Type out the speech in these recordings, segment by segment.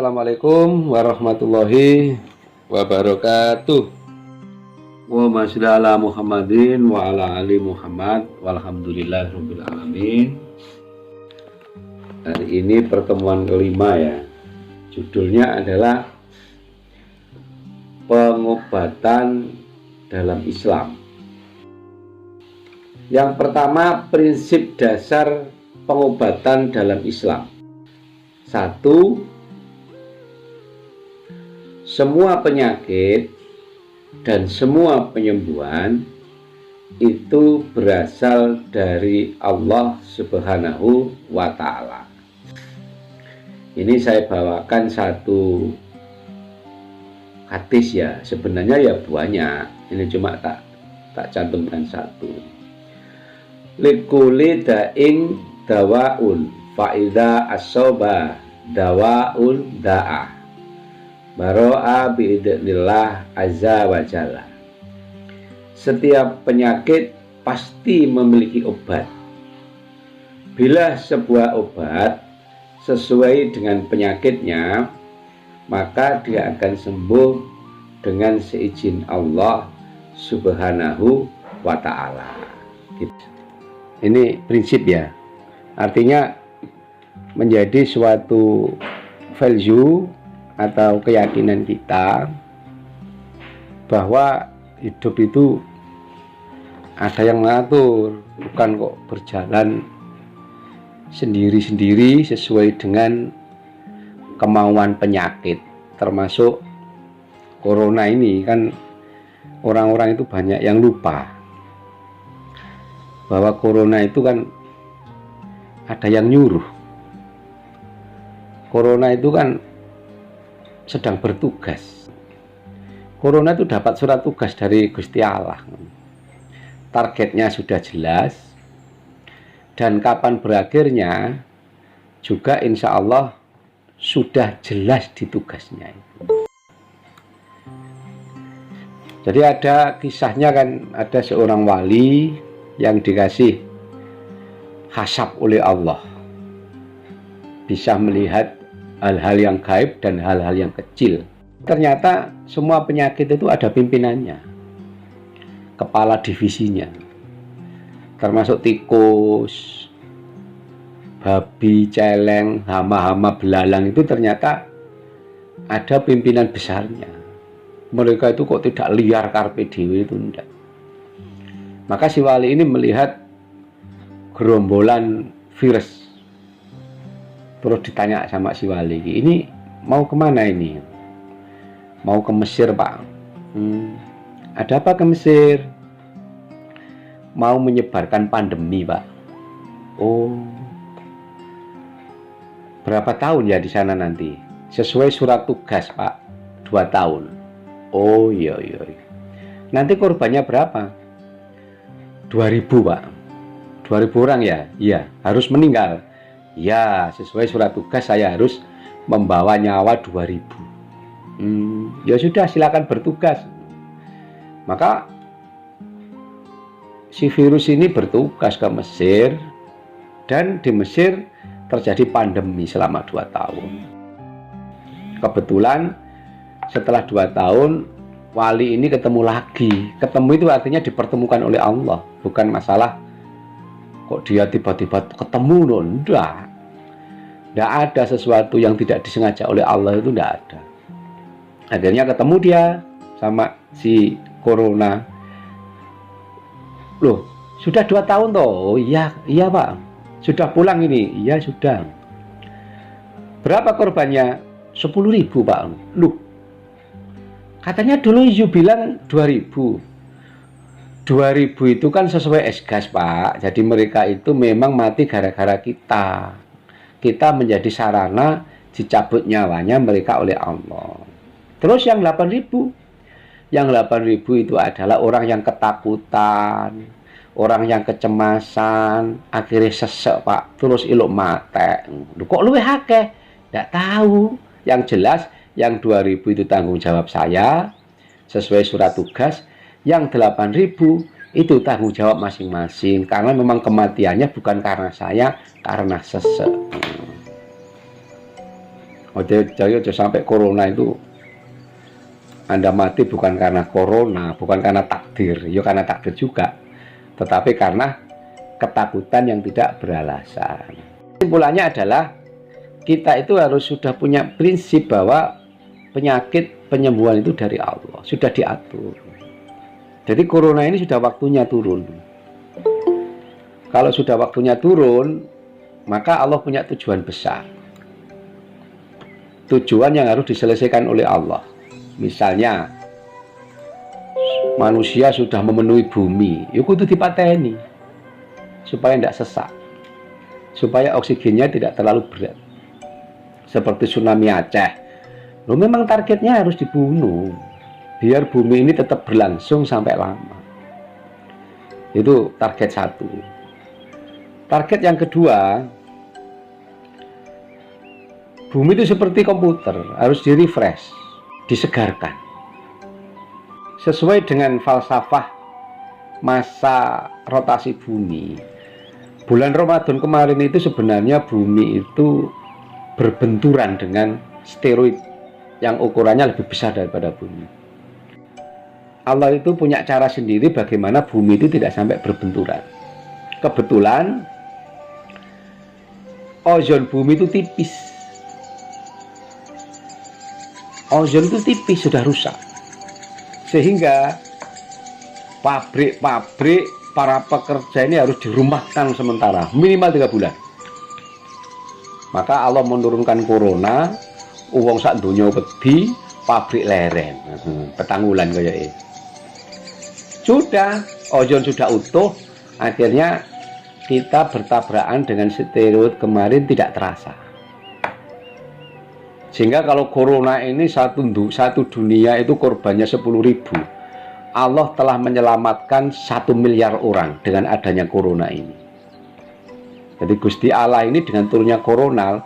Assalamualaikum warahmatullahi wabarakatuh. Wa ma sholli ala Muhammadin wa ala ali Muhammad walhamdulillahirabbil alamin. Hari ini pertemuan kelima ya. Judulnya adalah pengobatan dalam Islam. Yang pertama, prinsip dasar pengobatan dalam Islam. 1. Semua penyakit dan semua penyembuhan itu berasal dari Allah Subhanahu wa Ta'ala. Ini saya bawakan satu hadis ya, sebenarnya ya banyak. Ini cuma tak cantumkan satu. Likuli da'ing dawaun fa'idha asoba dawaun da'ah baro'a biidznillah azza wa jalla. Setiap penyakit pasti memiliki obat. Bila sebuah obat sesuai dengan penyakitnya, maka dia akan sembuh dengan seizin Allah Subhanahu wa Ta'ala. Ini prinsip ya. Artinya menjadi suatu value atau keyakinan kita bahwa hidup itu ada yang mengatur, bukan kok berjalan sendiri-sendiri sesuai dengan kemauan penyakit. Termasuk corona ini kan orang-orang itu banyak yang lupa bahwa corona itu kan ada yang nyuruh. Corona itu kan sedang bertugas. Corona itu dapat surat tugas dari Gusti Allah. Targetnya sudah jelas, dan kapan berakhirnya juga insya Allah sudah jelas di tugasnya itu. Jadi ada kisahnya kan, ada seorang wali yang dikasih hasab oleh Allah, bisa melihat hal-hal yang gaib dan hal-hal yang kecil. Ternyata semua penyakit itu ada pimpinannya, kepala divisinya, termasuk tikus, babi, celeng, hama-hama, belalang itu ternyata ada pimpinan besarnya. Mereka itu kok tidak liar karpe diewe, itu enggak. Maka si wali ini melihat gerombolan virus. Terus ditanya sama si wali, ini mau kemana ini? Mau ke Mesir, Pak. Ada apa ke Mesir? Mau menyebarkan pandemi, Pak. Oh, berapa tahun ya di sana nanti? Sesuai surat tugas, Pak, 2 tahun. Oh iya. Nanti korbannya berapa? 2000, Pak. 2000 orang ya? Iya, harus meninggal. Ya, sesuai surat tugas saya harus membawa nyawa 2000. Ya sudah, silakan bertugas. Maka si virus ini bertugas ke Mesir, dan di Mesir terjadi pandemi selama 2 tahun. Kebetulan setelah 2 tahun wali ini ketemu lagi. Ketemu itu artinya dipertemukan oleh Allah, bukan masalah kok dia tiba-tiba ketemu loh. Enggak ada sesuatu yang tidak disengaja oleh Allah, itu enggak ada. Akhirnya ketemu dia sama si corona. Loh, sudah 2 tahun toh? Oh iya Pak, sudah pulang ini? Iya sudah. Berapa korbannya? 10.000, Pak. Loh, katanya dulu you bilang 2000. 2000 itu kan sesuai esgas, Pak. Jadi mereka itu memang mati gara-gara kita. Kita menjadi sarana dicabut nyawanya mereka oleh Allah. Terus yang 8.000. Yang 8.000 itu adalah orang yang ketakutan, orang yang kecemasan, akhirnya sesek, Pak. Terus ilok mate. Kok luwih akeh? Nggak tahu. Yang jelas yang 2000 itu tanggung jawab saya sesuai surat tugas. Yang 8.000 itu tanggung jawab masing-masing, karena memang kematiannya bukan karena saya, karena sesek. Jadi sampai corona itu Anda mati bukan karena corona, bukan karena takdir, ya karena takdir juga, tetapi karena ketakutan yang tidak beralasan. Kesimpulannya adalah kita itu harus sudah punya prinsip bahwa penyakit penyembuhan itu dari Allah, sudah diatur. Jadi corona ini sudah waktunya turun. Kalau sudah waktunya turun, maka Allah punya tujuan besar. Tujuan yang harus diselesaikan oleh Allah. Misalnya manusia sudah memenuhi bumi, ya kudu dipateni supaya tidak sesak, supaya oksigennya tidak terlalu berat. Seperti tsunami Aceh, lo memang targetnya harus dibunuh biar bumi ini tetap berlangsung sampai lama. Itu target satu. Target yang kedua, bumi itu seperti komputer, harus di-refresh, disegarkan sesuai dengan falsafah masa rotasi bumi. Bulan Ramadan kemarin itu sebenarnya bumi itu berbenturan dengan asteroid yang ukurannya lebih besar daripada bumi. Allah itu punya cara sendiri bagaimana bumi itu tidak sampai berbenturan. Kebetulan ozon bumi itu tipis. Ozon itu tipis, sudah rusak. Sehingga pabrik-pabrik, para pekerja ini harus dirumahkan sementara, minimal 3 bulan. Maka Allah menurunkan corona, uang sak donya wedi, pabrik leren, petanggulan kayak ini. Sudah, ozon sudah utuh, akhirnya kita bertabrakan dengan asteroid kemarin tidak terasa. Sehingga kalau corona ini satu dunia itu korbannya 10.000. Allah telah menyelamatkan 1 miliar orang dengan adanya corona ini. Jadi Gusti Allah ini dengan turunnya corona,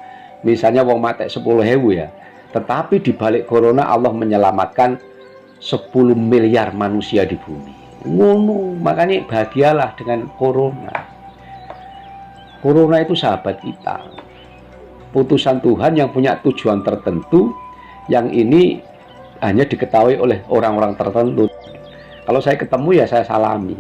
misalnya wong mati 10.000 ya, tetapi di balik corona Allah menyelamatkan 10 miliar manusia di bumi. Ngono, makanya bahagialah dengan corona. Corona itu sahabat kita, putusan Tuhan yang punya tujuan tertentu, yang ini hanya diketahui oleh orang-orang tertentu. Kalau saya ketemu ya saya salami,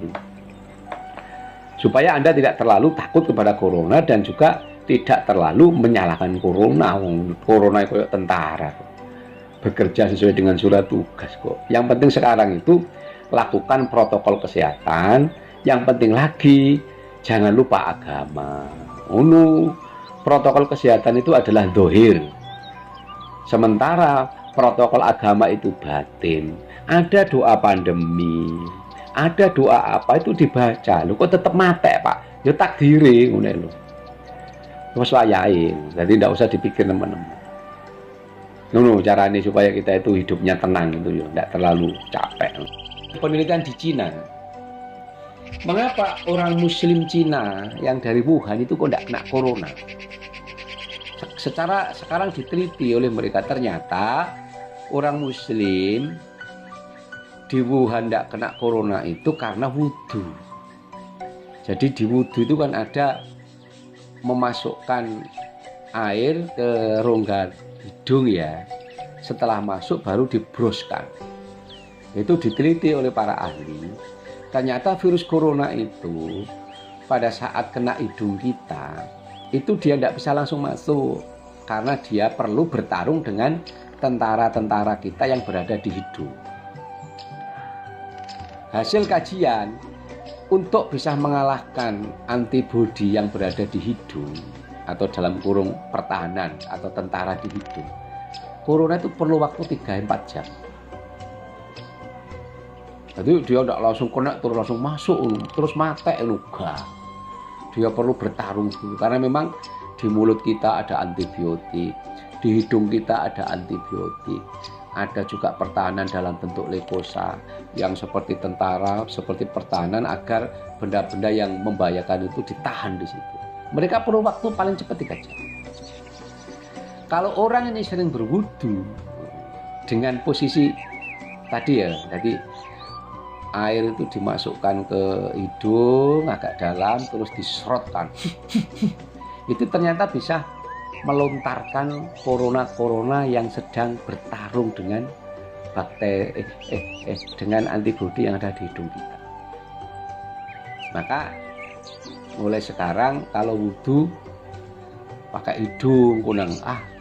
supaya Anda tidak terlalu takut kepada corona dan juga tidak terlalu menyalahkan corona. Corona itu kayak tentara, bekerja sesuai dengan surat tugas kok. Yang penting sekarang itu lakukan protokol kesehatan. Yang penting lagi jangan lupa agama. Protokol kesehatan itu adalah dohir, sementara protokol agama itu batin. Ada doa pandemi, ada doa apa itu dibaca. Lu kok tetap mati Pak? Ya takdiri ngono lho. Wis wayahe, jadi tidak usah dipikir teman-teman. Caranya supaya kita itu hidupnya tenang itu ya, tidak terlalu capek. Penelitian di Cina, mengapa orang Muslim Cina yang dari Wuhan itu kok tidak kena corona? Sekarang diteliti oleh mereka, ternyata orang Muslim di Wuhan tidak kena corona itu karena wudhu. Jadi di wudhu itu kan ada memasukkan air ke rongga hidung ya, setelah masuk baru dibroskan. Itu diteliti oleh para ahli. Ternyata virus corona itu pada saat kena hidung kita, itu dia tidak bisa langsung masuk, karena dia perlu bertarung dengan tentara-tentara kita yang berada di hidung. Hasil kajian, untuk bisa mengalahkan antibodi yang berada di hidung, atau dalam kurung pertahanan atau tentara di hidung, corona itu perlu waktu 3-4 jam. Jadi dia tidak langsung kena terus langsung masuk terus mati enggak. Dia perlu bertarung dulu, karena memang di mulut kita ada antibiotik, di hidung kita ada antibiotik, ada juga pertahanan dalam bentuk leukosa yang seperti tentara, seperti pertahanan agar benda-benda yang membahayakan itu ditahan di situ. Mereka perlu waktu paling cepat 3 jam. Kalau orang ini sering berwudu dengan posisi tadi ya, jadi air itu dimasukkan ke hidung agak dalam terus diserotkan itu ternyata bisa melontarkan corona yang sedang bertarung dengan bakteri dengan antibodi yang ada di hidung kita. Maka mulai sekarang kalau wudhu pakai hidung kunang,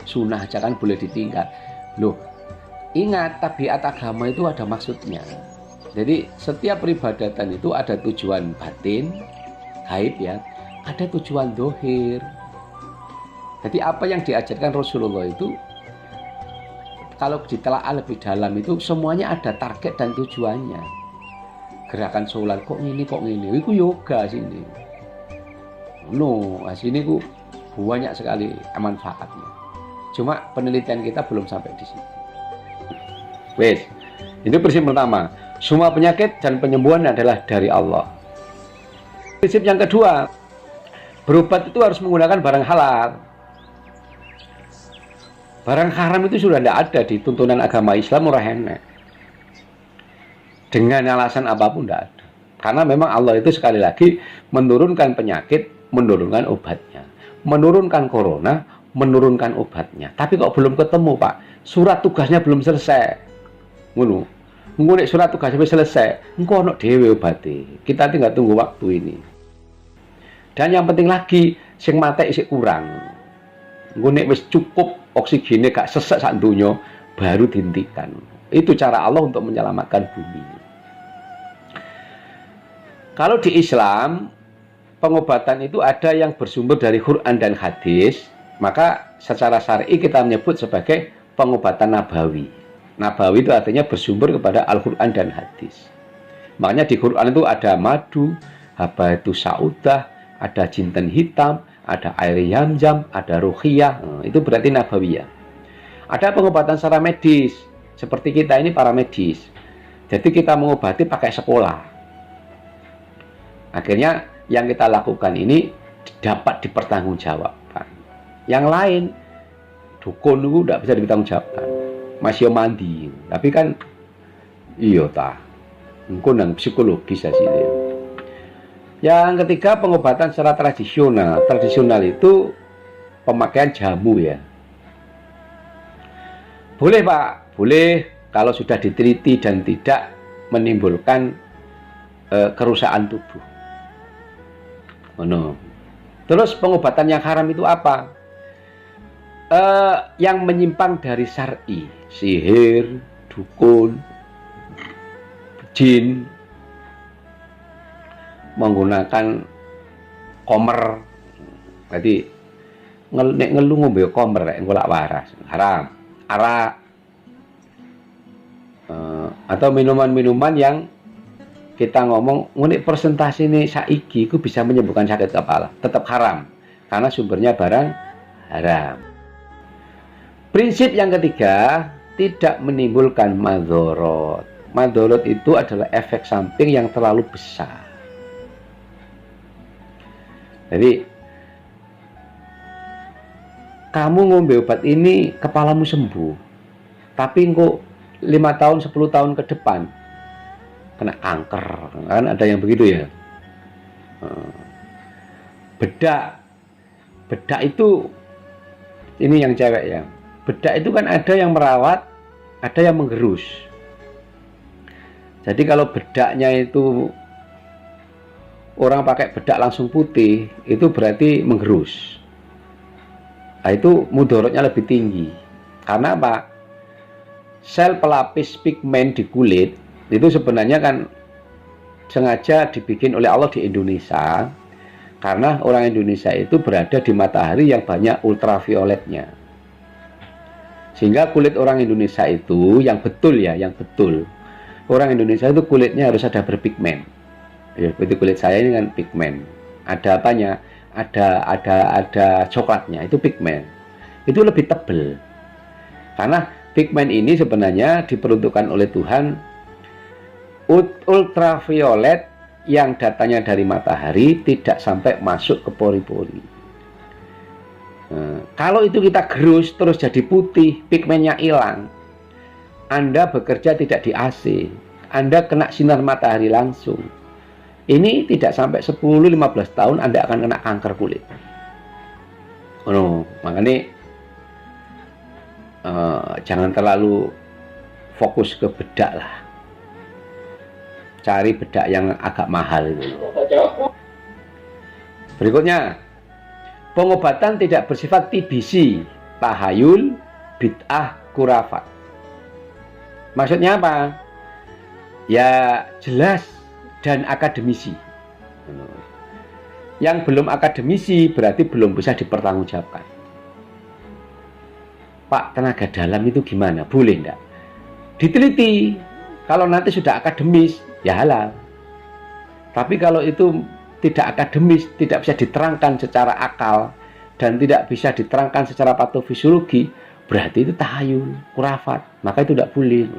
sunah aja kan boleh ditinggal. Loh, ingat tabiat agama itu ada maksudnya. Jadi setiap peribadatan itu ada tujuan batin, gaib ya, ada tujuan dohir. Jadi apa yang diajarkan Rasulullah itu kalau ditelaah lebih dalam itu semuanya ada target dan tujuannya. Gerakan sholat kok ini, itu yoga sini. Sini ku banyak sekali manfaatnya. Cuma penelitian kita belum sampai di situ. Wes, ini prinsip pertama. Semua penyakit dan penyembuhan adalah dari Allah. Prinsip yang kedua, berobat itu harus menggunakan barang halal. Barang haram itu sudah tidak ada di tuntunan agama Islam, murah enak. Dengan alasan apapun tidak ada. Karena memang Allah itu sekali lagi menurunkan penyakit, menurunkan obatnya. Menurunkan corona, menurunkan obatnya. Tapi kok belum ketemu, Pak? Surat tugasnya belum selesai. Ngunik surat tugasnya selesai. Engko ono dhewe obate. Kita tinggal tunggu waktu ini. Dan yang penting lagi, sing matek isih kurang. Ngunik wis cukup oksigennya gak sesek sak donya baru dihentikan. Itu cara Allah untuk menyelamatkan bumi. Kalau di Islam pengobatan itu ada yang bersumber dari Quran dan hadis, maka secara syar'i kita menyebut sebagai pengobatan nabawi. Nabawi itu artinya bersumber kepada Al-Quran dan hadis. Makanya di Quran itu ada madu, habatus saudah, ada jinten hitam, ada air yam-yam, ada ruqyah, itu berarti nabawiyah. Ada pengobatan secara medis, seperti kita ini para medis. Jadi kita mengobati pakai sekolah. Akhirnya yang kita lakukan ini dapat dipertanggungjawabkan. Yang lain, dukun itu tidak bisa dipertanggungjawabkan. Masih mandi, tapi kan iya ta, nang psikologis hasilnya. Yang ketiga, pengobatan secara tradisional. Tradisional itu pemakaian jamu ya. Boleh Pak, boleh kalau sudah diteliti dan tidak menimbulkan kerusakan tubuh. Terus pengobatan yang haram itu apa? Yang menyimpang dari syar'i, sihir, dukun, jin, menggunakan komer. Jadi nek ngelu ngombe komer engko lak waras, haram. Arak atau minuman-minuman yang kita ngomong unik persentase ini saiki itu bisa menyembuhkan sakit kepala, tetap haram karena sumbernya barang haram. Prinsip yang ketiga, tidak menimbulkan madorot. Madorot itu adalah efek samping yang terlalu besar. Jadi kamu ngombe obat ini kepalamu sembuh, tapi kok 5 tahun 10 tahun ke depan kena kanker, kan ada yang begitu ya. Bedak itu ini yang cewek ya. Bedak itu kan ada yang merawat, ada yang menggerus. Jadi kalau bedaknya itu orang pakai bedak langsung putih, itu berarti menggerus. Nah, itu mudorotnya lebih tinggi. Karena apa? Sel pelapis pigmen di kulit itu sebenarnya kan sengaja dibikin oleh Allah di Indonesia, karena orang Indonesia itu berada di matahari yang banyak ultravioletnya. Sehingga kulit orang Indonesia itu yang betul ya, yang betul. Orang Indonesia itu kulitnya harus ada berpigmen. Ya, seperti kulit saya ini kan pigmen. Ada apanya? Ada coklatnya, itu pigmen. Itu lebih tebal. Karena pigmen ini sebenarnya diperuntukkan oleh Tuhan ultraviolet yang datanya dari matahari tidak sampai masuk ke pori-pori. Kalau itu kita gerus terus jadi putih, pigmennya hilang, Anda bekerja tidak di AC, Anda kena sinar matahari langsung, ini tidak sampai 10-15 tahun Anda akan kena kanker kulit. Oh, makanya jangan terlalu fokus ke bedak lah. Cari bedak yang agak mahal itu. Berikutnya, pengobatan tidak bersifat TBC, tahayul, bid'ah, kurafat. Maksudnya apa? Ya jelas dan akademisi. Yang belum akademisi berarti belum bisa dipertanggungjawabkan. Pak, tenaga dalam itu gimana? Boleh enggak? Diteliti. Kalau nanti sudah akademis, ya halal. Tapi kalau itu tidak akademis, tidak bisa diterangkan secara akal, dan tidak bisa diterangkan secara patofisiologi, berarti itu tahayul, kurafat. Maka itu tidak boleh.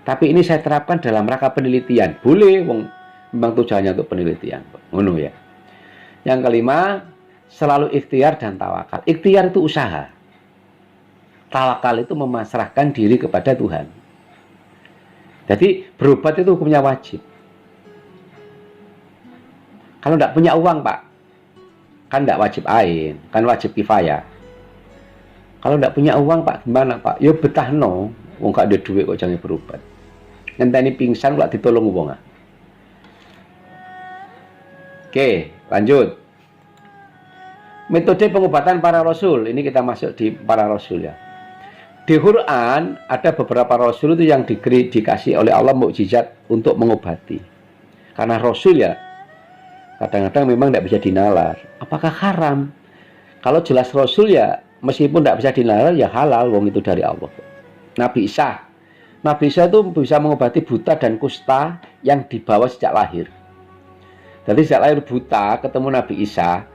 Tapi ini saya terapkan dalam rangka penelitian. Boleh, memang tujuannya untuk penelitian. Ngono ya. Yang kelima, selalu ikhtiar dan tawakal. Ikhtiar itu usaha. Tawakal itu memasrahkan diri kepada Tuhan. Jadi berobat itu hukumnya wajib. Kalau tidak punya uang, Pak, kan tidak wajib ain, kan wajib kifayah. Kalau tidak punya uang, Pak, gimana, Pak? Ya betah no, wong gak ada duit kok jangan berobat. Ngenteni pingsan kok ditolong wong. Oke, lanjut. Metode pengobatan para rasul. Ini kita masuk di para rasul ya. Di Quran ada beberapa rasul itu yang dikasih oleh Allah mukjizat untuk mengobati. Karena rasul ya kadang-kadang memang tidak bisa dinalar. Apakah haram? Kalau jelas rasul ya meskipun tidak bisa dinalar ya halal, wong itu dari Allah. Nabi Isa itu bisa mengobati buta dan kusta yang dibawa sejak lahir. Jadi sejak lahir buta ketemu Nabi Isa,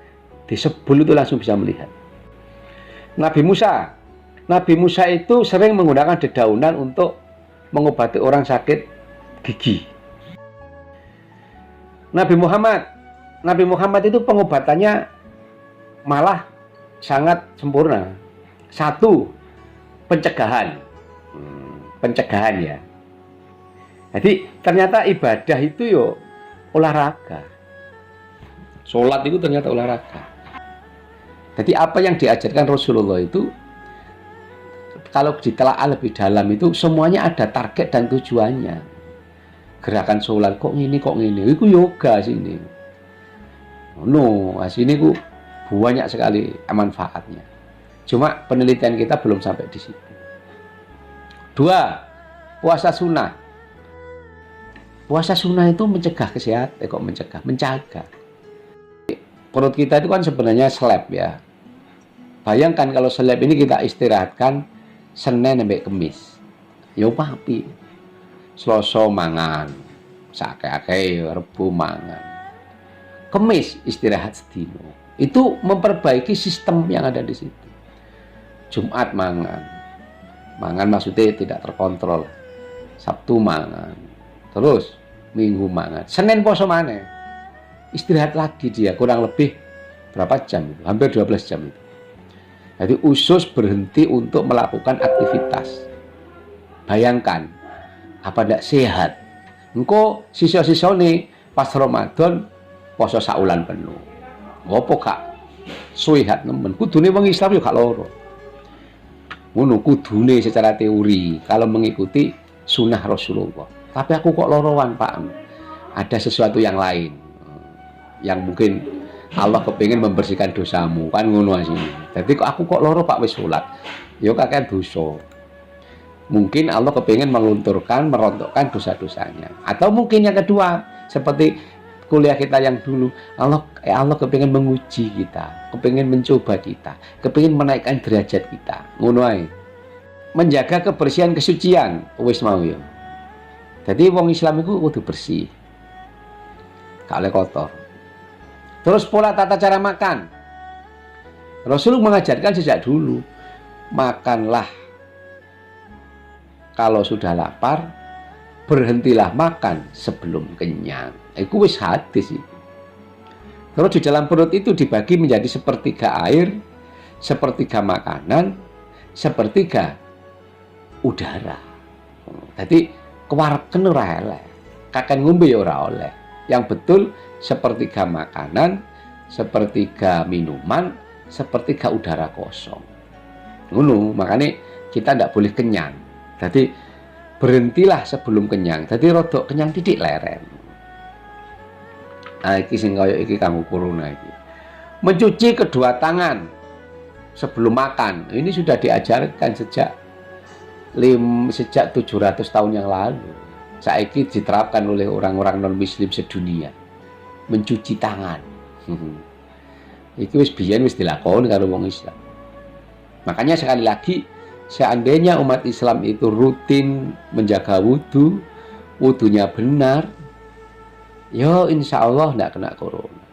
disebul itu langsung bisa melihat. Nabi Musa itu sering menggunakan dedaunan untuk mengobati orang sakit gigi. Nabi Muhammad itu pengobatannya malah sangat sempurna. Satu, pencegahan ya. Jadi ternyata ibadah itu yo olahraga. Sholat itu ternyata olahraga. Jadi apa yang diajarkan Rasulullah itu kalau ditelaah lebih dalam itu semuanya ada target dan tujuannya. Gerakan sholat kok ini, itu yoga sini. No, sini ku banyak sekali manfaatnya. Cuma penelitian kita belum sampai di situ. 2. Puasa sunnah. Puasa sunnah itu mencegah kesehatan, menjaga. Perut kita itu kan sebenarnya slab ya. Bayangkan kalau slab ini kita istirahatkan Senin sampai Kamis. Ya papi. Selasa mangan, sakake Rebu mangan. Kamis istirahat sedino. Itu memperbaiki sistem yang ada di situ. Jumat mangan maksudnya tidak terkontrol. Sabtu mangan, terus Minggu mangan, Senin poso maneh. Istirahat lagi dia kurang lebih berapa jam itu? Hampir 12 jam itu. Jadi usus berhenti untuk melakukan aktivitas. Bayangkan apa tidak sehat? Engko sisa-sisa nih pas Ramadan poso saulan penuh. Ngopo kak? Sehat nemen. Kudune wong Islam yo gak loro. Ngono kudune secara teori kalau mengikuti sunnah Rasulullah. Tapi aku kok lorowan Pak. Ada sesuatu yang lain yang mungkin Allah kepingin membersihkan dosamu kan ngono asine. Jadi aku kok loro Pak wis salat. Yo kakek dosa. Mungkin Allah kepingin melunturkan, merontokkan dosa-dosanya. Atau mungkin yang kedua seperti kuliah kita yang dulu, Allah kepingin menguji kita, kepingin mencoba kita, kepingin menaikkan derajat kita. Ngono ae. Menjaga kebersihan kesucian wis mau ya. Jadi wong Islam itu kudu bersih. Gak oleh kotor. Terus pola tata cara makan. Rasul mengajarkan sejak dulu, makanlah kalau sudah lapar, berhentilah makan sebelum kenyang. Itu wis hadis itu. Terus di dalam perut itu dibagi menjadi sepertiga air, sepertiga makanan, sepertiga udara. Jadi kewarken ora elek, kakek ngombe ora oleh. Yang betul sepertiga makanan, sepertiga minuman, sepertiga udara kosong. Ngono, makanya kita tidak boleh kenyang. Jadi berhentilah sebelum kenyang. Jadi rodok kenyang titik leren. Nah, iki sing kaya iki kanggo corona iki. Mencuci kedua tangan sebelum makan. Ini sudah diajarkan sejak 700 tahun yang lalu. Saiki diterapkan oleh orang-orang non-muslim sedunia. Mencuci tangan. Iki wis biyen wis dilakoni karo wong Islam. Makanya sekali lagi, seandainya umat Islam itu rutin menjaga wudhu, wudhunya benar, yo insya Allah tidak kena corona.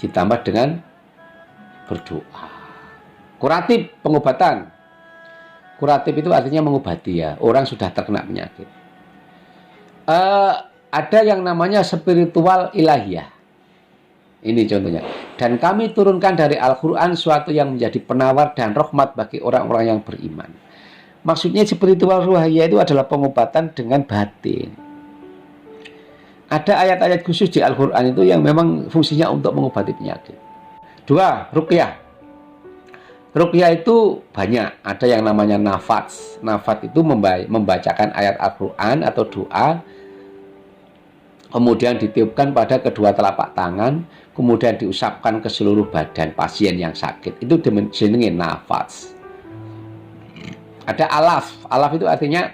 Ditambah dengan berdoa. Kuratif, pengobatan. Kuratif itu artinya mengobati ya, orang sudah terkena penyakit. Ada yang namanya spiritual ilahiyah. Ini contohnya. Dan kami turunkan dari Al-Quran suatu yang menjadi penawar dan rahmat bagi orang-orang yang beriman. Maksudnya spiritual ruhiyah itu adalah pengobatan dengan batin. Ada ayat-ayat khusus di Al-Quran itu yang memang fungsinya untuk mengobati penyakit. 2. Ruqyah. Ruqyah itu banyak. Ada yang namanya nafats. Nafats itu membacakan ayat Al-Quran atau doa, kemudian ditiupkan pada kedua telapak tangan, kemudian diusapkan ke seluruh badan pasien yang sakit. Itu jenenge nafas. Ada alaf. Alaf itu artinya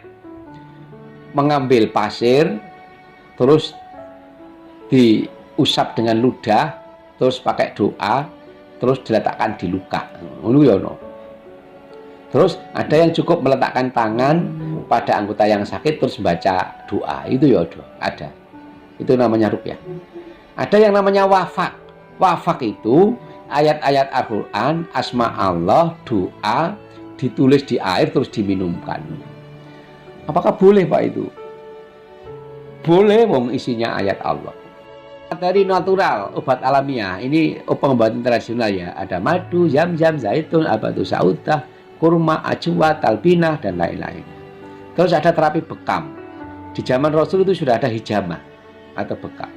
mengambil pasir, terus diusap dengan ludah, terus pakai doa, terus diletakkan di luka. Terus ada yang cukup meletakkan tangan pada anggota yang sakit, terus baca doa. Itu ya ada. Itu namanya ruqyah. Ada yang namanya wafak. Wafak itu ayat-ayat Al-Quran, asma Allah, doa, ditulis di air terus diminumkan. Apakah boleh Pak itu? Boleh, wong isinya ayat Allah. Materi natural, obat alamiah. Ini pengobatan tradisional ya. Ada madu, zam-zam, zaitun, abatu saudah, kurma, ajwa, talbinah, dan lain-lain. Terus ada terapi bekam. Di zaman Rasul itu sudah ada hijamah atau bekam.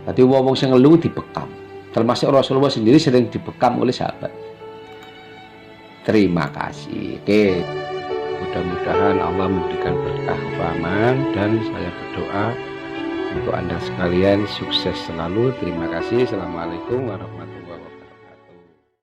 Tadi wong sing ngelu dibekam. Termasuk Rasulullah sendiri sering dibekam oleh sahabat. Terima kasih. Oke. Mudah-mudahan Allah memberikan berkah kefahaman, dan saya berdoa untuk Anda sekalian sukses selalu. Terima kasih. Assalamualaikum warahmatullahi wabarakatuh.